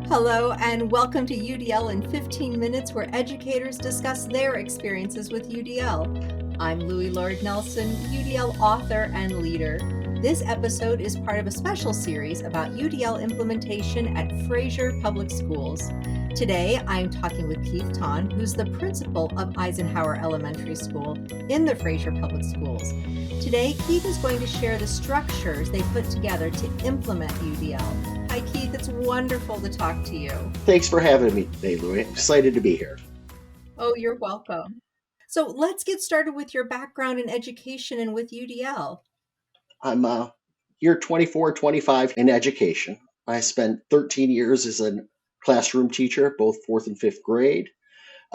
Hello, and welcome to UDL in 15 Minutes, where educators discuss their experiences with UDL. I'm Louie Lord Nelson, UDL author and leader. This episode is part of a special series about UDL implementation at Fraser Public Schools. Today, I'm talking with Keith Tonn, who's the principal of Eisenhower Elementary School in the Fraser Public Schools. Today, Keith is going to share the structures they put together to implement UDL. Hi, Keith. It's wonderful to talk to you. Thanks for having me today, Louie. I'm excited to be here. Oh, you're welcome. So let's get started with your background in education and with UDL. I'm year 24, 25 in education. I spent 13 years as a classroom teacher, both fourth and fifth grade,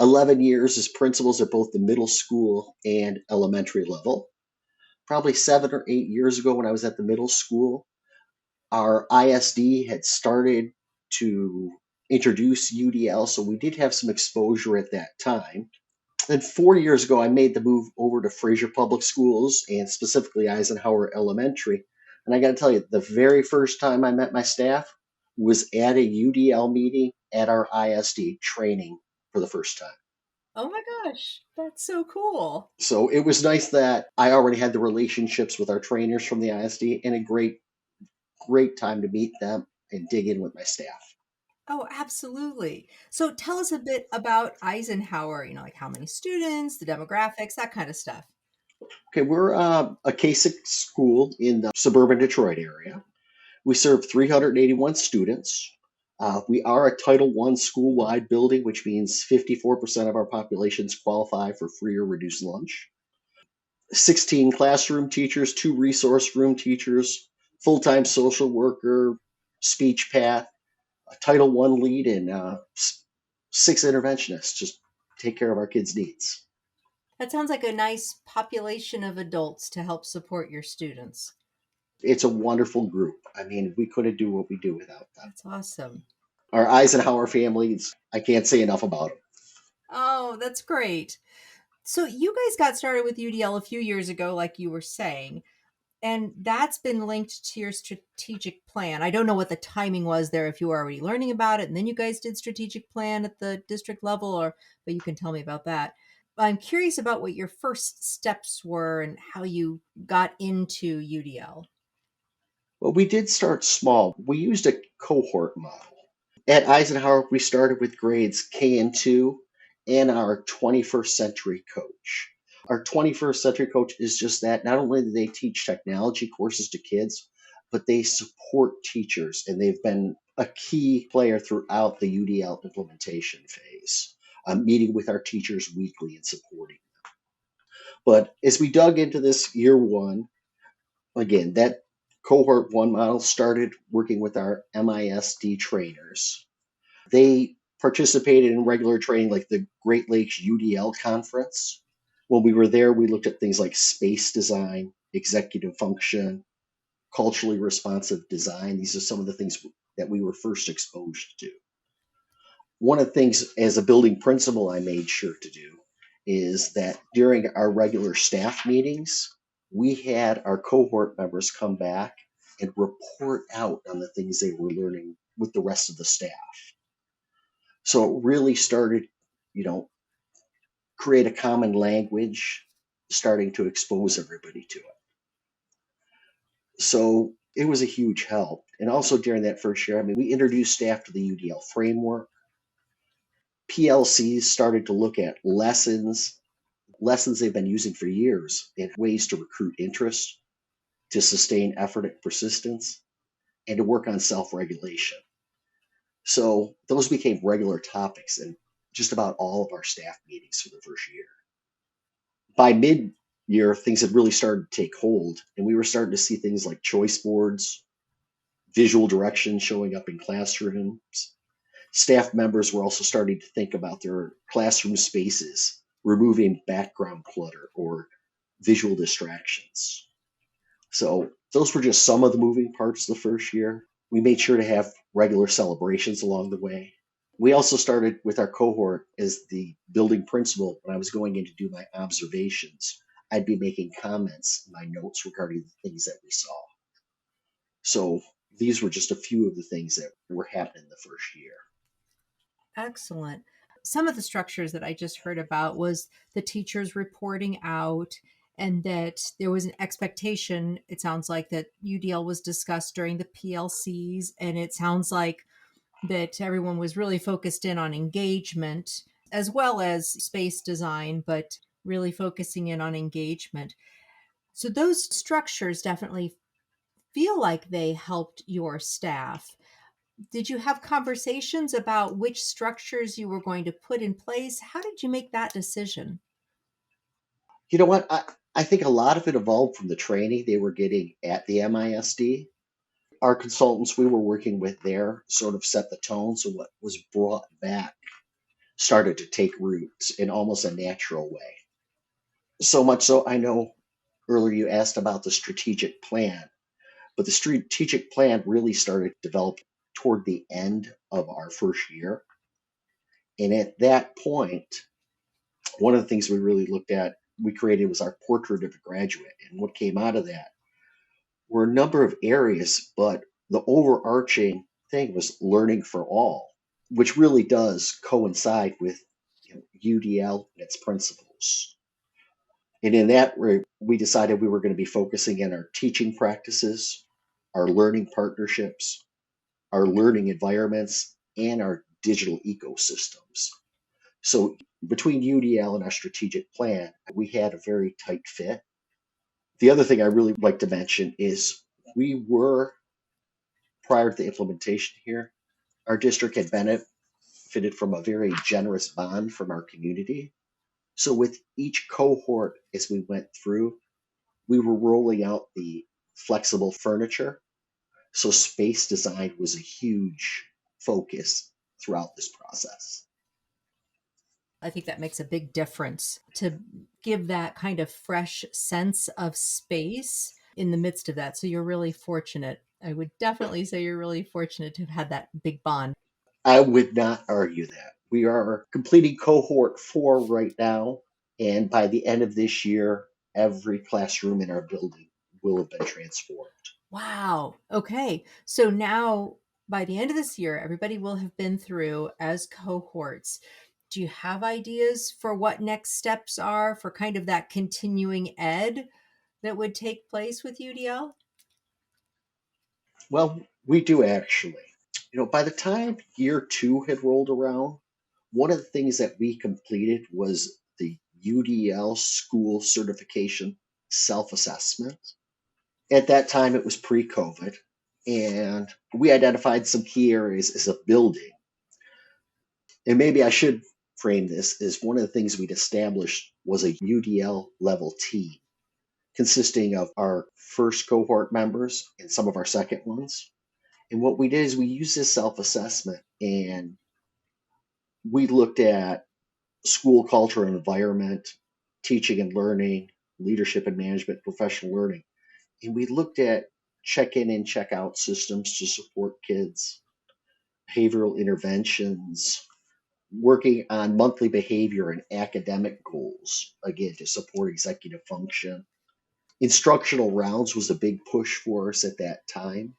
11 years as principals at both the middle school and elementary level. Probably 7 or 8 years ago when I was at the middle school, our ISD had started to introduce UDL, so we did have some exposure at that time. Then 4 years ago, I made the move over to Fraser Public Schools and specifically Eisenhower Elementary. And I got to tell you, the very first time I met my staff was at a UDL meeting at our ISD training for the first time. Oh my gosh, that's so cool. So it was nice that I already had the relationships with our trainers from the ISD and a great time to meet them and dig in with my staff. Oh, absolutely. So tell us a bit about Eisenhower, like how many students, the demographics, that kind of stuff. Okay, we're a K-6 school in the suburban Detroit area. We serve 381 students. We are a Title I school-wide building, which means 54% of our populations qualify for free or reduced lunch. 16 classroom teachers, 2 resource room teachers, full-time social worker, speech path, a Title I lead, and 6 interventionists just take care of our kids' needs. That sounds like a nice population of adults to help support your students. It's a wonderful group. I mean, we couldn't do what we do without them. That's awesome. Our Eisenhower families, I can't say enough about them. Oh, that's great. So you guys got started with UDL a few years ago, like you were saying, and that's been linked to your strategic plan. I don't know what the timing was there, if you were already learning about it, and then you guys did strategic plan at the district level, but you can tell me about that. I'm curious about what your first steps were and how you got into UDL. Well, we did start small. We used a cohort model. At Eisenhower, we started with grades K and 2 and our 21st century coach. Our 21st century coach is just that. Not only do they teach technology courses to kids, but they support teachers, and they've been a key player throughout the UDL implementation phase, meeting with our teachers weekly and supporting them. But as we dug into this year one, again, that cohort one model started working with our MISD trainers. They participated in regular training like the Great Lakes UDL conference. When we were there, we looked at things like space design, executive function, culturally responsive design. These are some of the things that we were first exposed to. One of the things as a building principal I made sure to do is that during our regular staff meetings, we had our cohort members come back and report out on the things they were learning with the rest of the staff. So it really started, create a common language, starting to expose everybody to it. So it was a huge help. And also during that first year, we introduced staff to the UDL framework. PLCs started to look at lessons they've been using for years, and ways to recruit interest, to sustain effort and persistence, and to work on self-regulation. So those became regular topics in just about all of our staff meetings for the first year. By mid-year, things had really started to take hold, and we were starting to see things like choice boards, visual direction showing up in classrooms. Staff members were also starting to think about their classroom spaces, removing background clutter or visual distractions. So those were just some of the moving parts the first year. We made sure to have regular celebrations along the way. We also started with our cohort as the building principal. When I was going in to do my observations, I'd be making comments in my notes regarding the things that we saw. So These were just a few of the things that were happening the first year. Excellent. Some of the structures that I just heard about was the teachers reporting out, and that there was an expectation. It sounds like that UDL was discussed during the PLCs, and it sounds like that everyone was really focused in on engagement as well as space design, but really focusing in on engagement. So those structures definitely feel like they helped your staff. Did you have conversations about which structures you were going to put in place? How did you make that decision? You know what? I think a lot of it evolved from the training they were getting at the MISD. Our consultants we were working with there sort of set the tone. So what was brought back started to take roots in almost a natural way. So much so, I know earlier you asked about the strategic plan, but the strategic plan really started to develop toward the end of our first year. And at that point, one of the things we really looked at, we created was our portrait of a graduate. And what came out of that were a number of areas, but the overarching thing was learning for all, which really does coincide with UDL and its principles. And in that, we decided we were going to be focusing in our teaching practices, our learning partnerships, our learning environments, and our digital ecosystems. So between UDL and our strategic plan, we had a very tight fit. The other thing I really like to mention is we were, prior to the implementation here, our district had benefited from a very generous bond from our community. So with each cohort, as we went through, we were rolling out the flexible furniture. So space design was a huge focus throughout this process. I think that makes a big difference to give that kind of fresh sense of space in the midst of that. So you're really fortunate. I would definitely say you're really fortunate to have had that big bond. I would not argue that. We are completing cohort 4 right now, and by the end of this year, every classroom in our building will have been transformed. Wow. Okay. So now by the end of this year, everybody will have been through as cohorts. Do you have ideas for what next steps are for kind of that continuing ed that would take place with UDL? Well, we do actually. By the time year 2 had rolled around, one of the things that we completed was the UDL school certification self assessment. At that time, it was pre COVID, and we identified some key areas as a building. And maybe I should frame this as one of the things we'd established was a UDL level team consisting of our first cohort members and some of our second ones. And what we did is we used this self assessment and we looked at school culture and environment, teaching and learning, leadership and management, professional learning. And we looked at check in and check out systems to support kids, behavioral interventions, working on monthly behavior and academic goals, again, to support executive function. Instructional rounds was a big push for us at that time.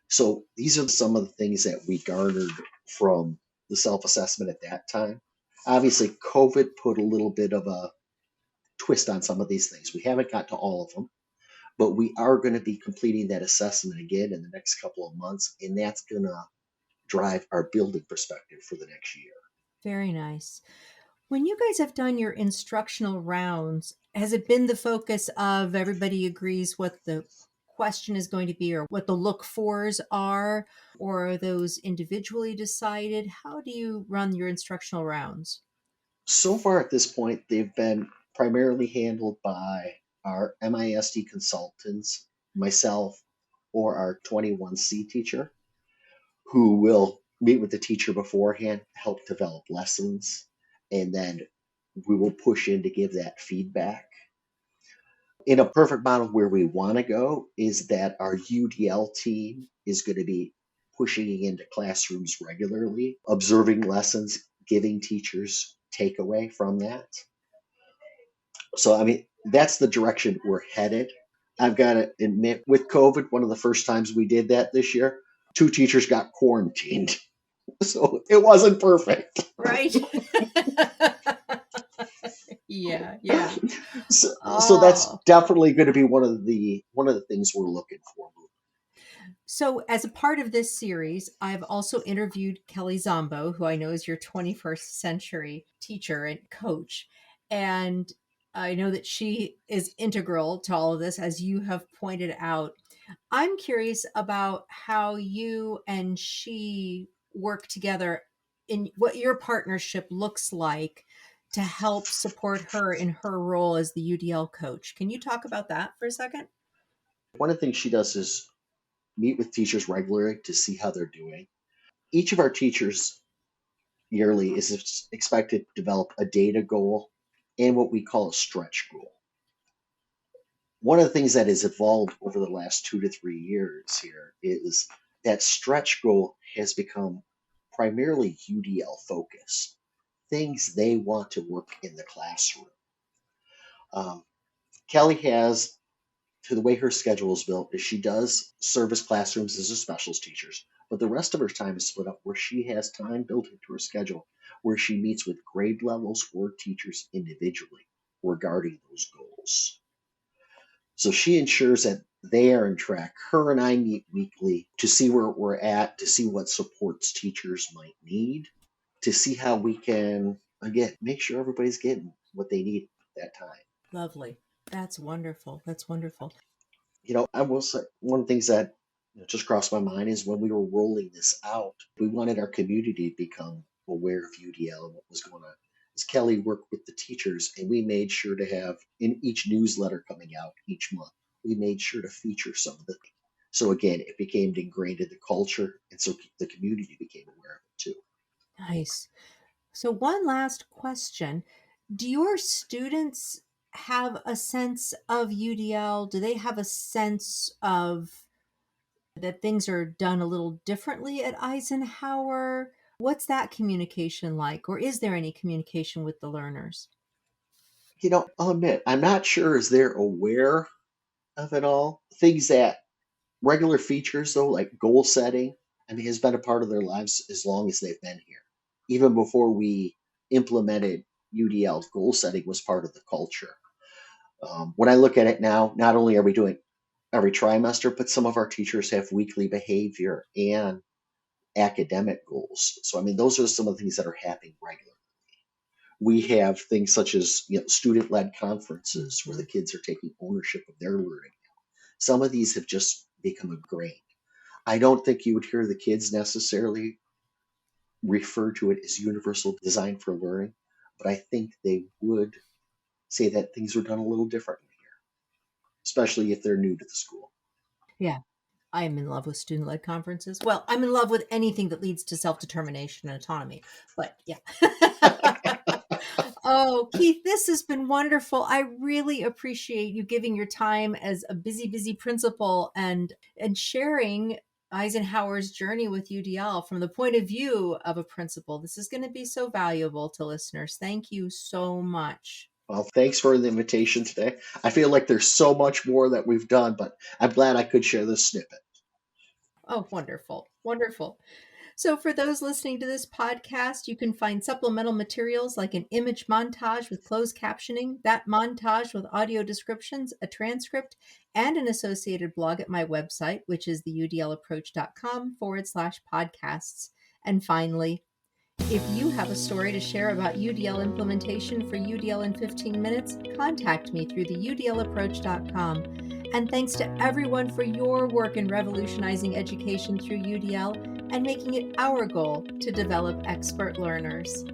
So these are some of the things that we garnered from the self assessment at that time. Obviously, COVID put a little bit of a twist on some of these things. We haven't got to all of them, but we are going to be completing that assessment again in the next couple of months, and that's going to drive our building perspective for the next year. Very nice. When you guys have done your instructional rounds, has it been the focus of everybody agrees what the question is going to be or what the look fors are, or are those individually decided? How do you run your instructional rounds? So far at this point, they've been primarily handled by our MISD consultants, myself, or our 21C teacher, who will meet with the teacher beforehand, help develop lessons, and then we will push in to give that feedback. In a perfect model where we want to go is that our UDL team is going to be pushing into classrooms regularly, observing lessons, giving teachers takeaway from that. So, I mean, that's the direction we're headed. I've got to admit, with COVID, one of the first times we did that this year, two teachers got quarantined. So it wasn't perfect. Right. Yeah, yeah. So that's Oh. definitely going to be one of the things we're looking for. So, as a part of this series, I've also interviewed Kelly Zombo, who I know is your 21st century teacher and coach. And I know that she is integral to all of this, as you have pointed out. I'm curious about how you and she work together in what your partnership looks like to help support her in her role as the UDL coach. Can you talk about that for a second? One of the things she does is meet with teachers regularly to see how they're doing. Each of our teachers yearly is expected to develop a data goal and what we call a stretch goal. One of the things that has evolved over the last 2 to 3 years here is that stretch goal has become primarily UDL focused, things they want to work in the classroom. Um, Kelly has, to the way her schedule is built, is she does service classrooms as a specials teachers, but the rest of her time is split up where she has time built into her schedule where she meets with grade levels or teachers individually regarding those goals. So she ensures that they are in track. Her and I meet weekly to see where we're at, to see what supports teachers might need, to see how we can, again, make sure everybody's getting what they need at that time. Lovely. That's wonderful. That's wonderful. I will say one of the things that just crossed my mind is when we were rolling this out, we wanted our community to become aware of UDL and what was going on. As Kelly worked with the teachers, and we made sure to have in each newsletter coming out each month, we made sure to feature some of the things. So again, it became ingrained in the culture, and so the community became aware of it too. Nice. So, one last question. Do your students have a sense of UDL? Do they have a sense of that things are done a little differently at Eisenhower? What's that communication like? Or is there any communication with the learners? I'll admit, I'm not sure as they're aware of it all. Things that regular features though, like goal setting, I mean, has been a part of their lives as long as they've been here. Even before we implemented UDL, goal setting was part of the culture. When I look at it now, not only are we doing every trimester, but some of our teachers have weekly behavior and academic goals. So, I mean, those are some of the things that are happening regularly. We have things such as student-led conferences where the kids are taking ownership of their learning. Some of these have just become ingrained. I don't think you would hear the kids necessarily refer to it as universal design for learning, but I think they would say that things are done a little differently here, especially if they're new to the school. Yeah. I am in love with student led conferences. Well, I'm in love with anything that leads to self determination and autonomy. But yeah. Oh, Keith, this has been wonderful. I really appreciate you giving your time as a busy, busy principal and sharing Eisenhower's journey with UDL from the point of view of a principal. This is going to be so valuable to listeners. Thank you so much. Well, thanks for the invitation today. I feel like there's so much more that we've done, but I'm glad I could share this snippet. Oh, wonderful. Wonderful. So, for those listening to this podcast, you can find supplemental materials like an image montage with closed captioning, that montage with audio descriptions, a transcript, and an associated blog at my website, which is theudlapproach.com/podcasts. And finally, if you have a story to share about UDL implementation for UDL in 15 minutes, contact me through theudlapproach.com. And thanks to everyone for your work in revolutionizing education through UDL and making it our goal to develop expert learners.